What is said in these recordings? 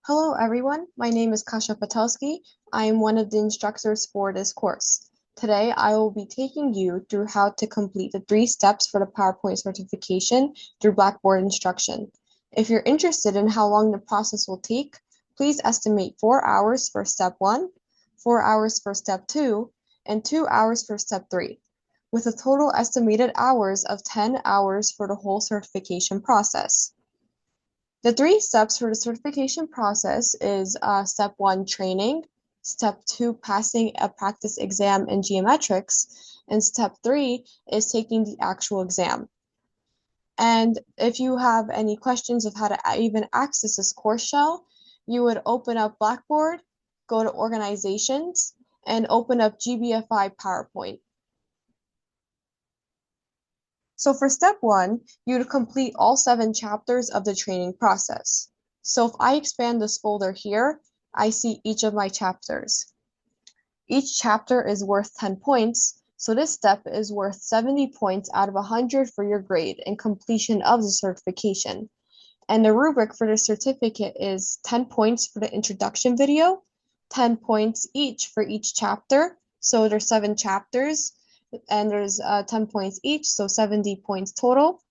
Hello everyone, my name is Kasia Patelsky. I am one of the instructors for this course. Today I will be taking you through how to complete the 3 steps for the PowerPoint certification through Blackboard instruction. If you're interested in how long the process will take, please estimate 4 hours for step 1, 4 hours for step 2, and 2 hours for step 3, with a total estimated hours of 10 hours for the whole certification process. The 3 steps for the certification process is step 1, training, step 2, passing a practice exam in geometrics, and step 3 is taking the actual exam. And if you have any questions of how to even access this course shell, you would open up Blackboard, go to Organizations, and open up GBFI PowerPoint. So for step 1, you would complete all 7 chapters of the training process. So if I expand this folder here, I see each of my chapters. Each chapter is worth 10 points, so this step is worth 70 points out of 100 for your grade and completion of the certification. And the rubric for the certificate is 10 points for the introduction video, 10 points each for each chapter, so there's 7 chapters, and there's 10 points each, so 70 points total,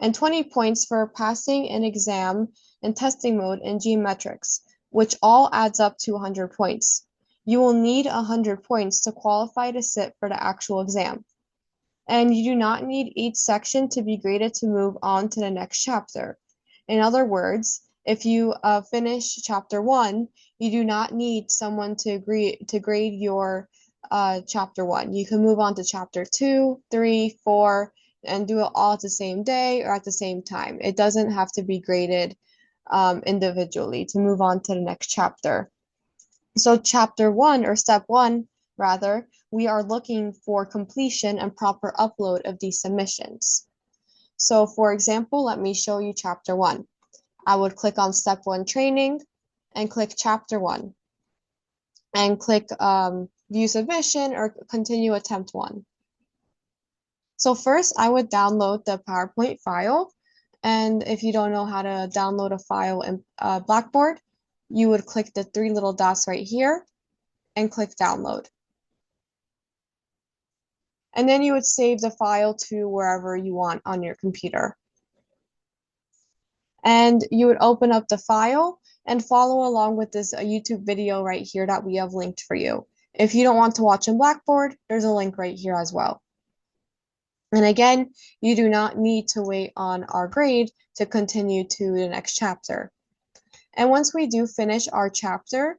and 20 points for passing an exam in testing mode in geometrics, which all adds up to 100 points. You will need 100 points to qualify to sit for the actual exam. And you do not need each section to be graded to move on to the next chapter. In other words, if you finish chapter 1, you do not need someone to grade your chapter 1. You can move on to chapter 2, 3, 4, and do it all at the same day or at the same time. It doesn't have to be graded individually to move on to the next chapter. So chapter 1, or step 1, rather, we are looking for completion and proper upload of these submissions. So for example, let me show you chapter 1. I would click on step 1 training and click chapter 1 and click view submission or continue attempt 1. So first I would download the PowerPoint file, and if you don't know how to download a file in Blackboard, you would click the 3 little dots right here and click download. And then you would save the file to wherever you want on your computer. And you would open up the file and follow along with this YouTube video right here that we have linked for you. If you don't want to watch in Blackboard, there's a link right here as well. And again, you do not need to wait on our grade to continue to the next chapter. And once we do finish our chapter,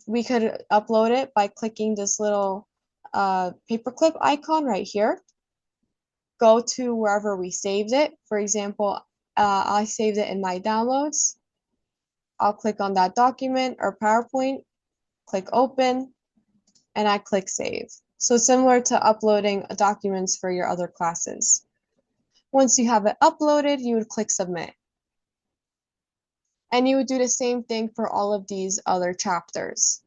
we could upload it by clicking this little paperclip icon right here. Go to wherever we saved it. For example, I saved it in my downloads. I'll click on that document or PowerPoint, click open, and I click save. So similar to uploading documents for your other classes. Once you have it uploaded, you would click submit. And you would do the same thing for all of these other chapters.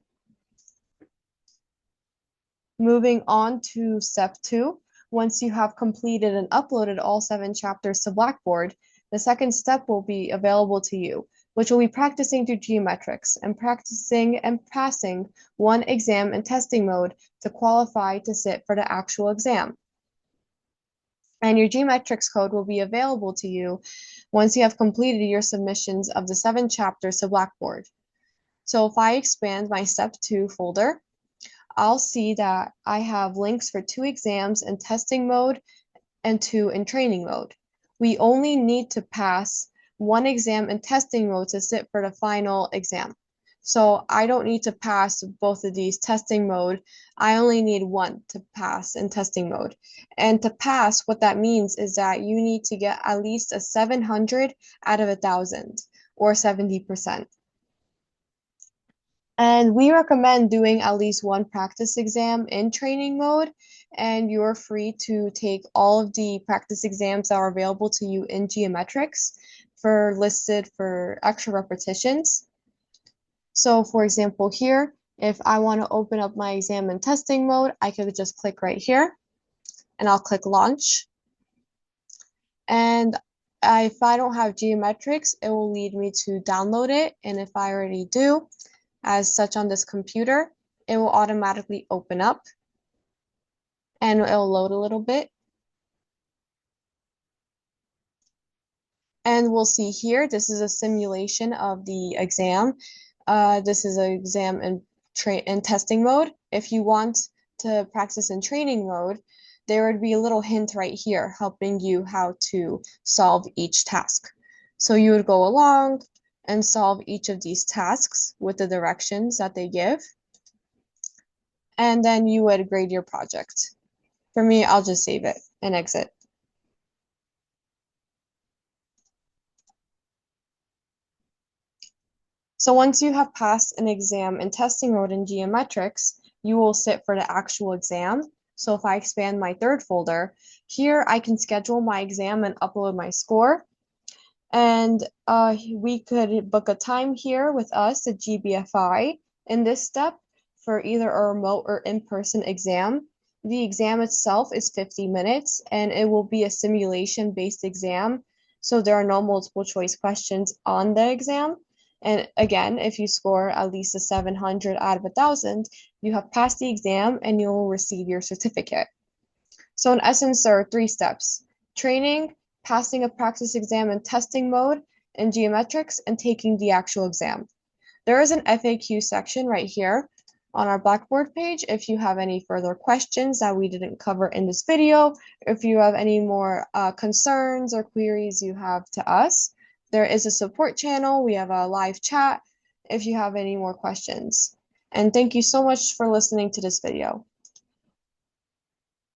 Moving on to step 2, once you have completed and uploaded all 7 chapters to Blackboard, the second step will be available to you, which will be practicing through geometrics and practicing and passing 1 exam in testing mode to qualify to sit for the actual exam. And your geometrics code will be available to you once you have completed your submissions of the 7 chapters to Blackboard. So if I expand my step 2 folder, I'll see that I have links for 2 exams in testing mode and 2 in training mode. We only need to pass 1 exam in testing mode to sit for the final exam. So I don't need to pass both of these testing mode. I only need 1 to pass in testing mode. And to pass, what that means is that you need to get at least a 700 out of 1,000, or 70%. And we recommend doing at least 1 practice exam in training mode, and you're free to take all of the practice exams that are available to you in geometrics listed for extra repetitions. So for example here, if I want to open up my exam in testing mode, I could just click right here, and I'll click launch. And If I don't have geometrics, it will lead me to download it. And if I already do, as such on this computer, it will automatically open up and it'll load a little bit. And we'll see here, this is a simulation of the exam. This is an exam in testing mode. If you want to practice in training mode, there would be a little hint right here helping you how to solve each task. So you would go along and solve each of these tasks with the directions that they give. And then you would grade your project. For me, I'll just save it and exit. So once you have passed an exam in testing mode in geometrics, you will sit for the actual exam. So if I expand my third folder, here I can schedule my exam and upload my score. And we could book a time here with us at GBFI in this step for either a remote or in-person exam. The exam itself is 50 minutes and it will be a simulation-based exam. So there are no multiple choice questions on the exam. And again, if you score at least a 700 out of 1,000, you have passed the exam and you will receive your certificate. So in essence, there are 3 steps: training, passing a practice exam in testing mode, in geometrics, and taking the actual exam. There is an FAQ section right here on our Blackboard page if you have any further questions that we didn't cover in this video, if you have any more concerns or queries you have to us. There is a support channel. We have a live chat if you have any more questions. And thank you so much for listening to this video.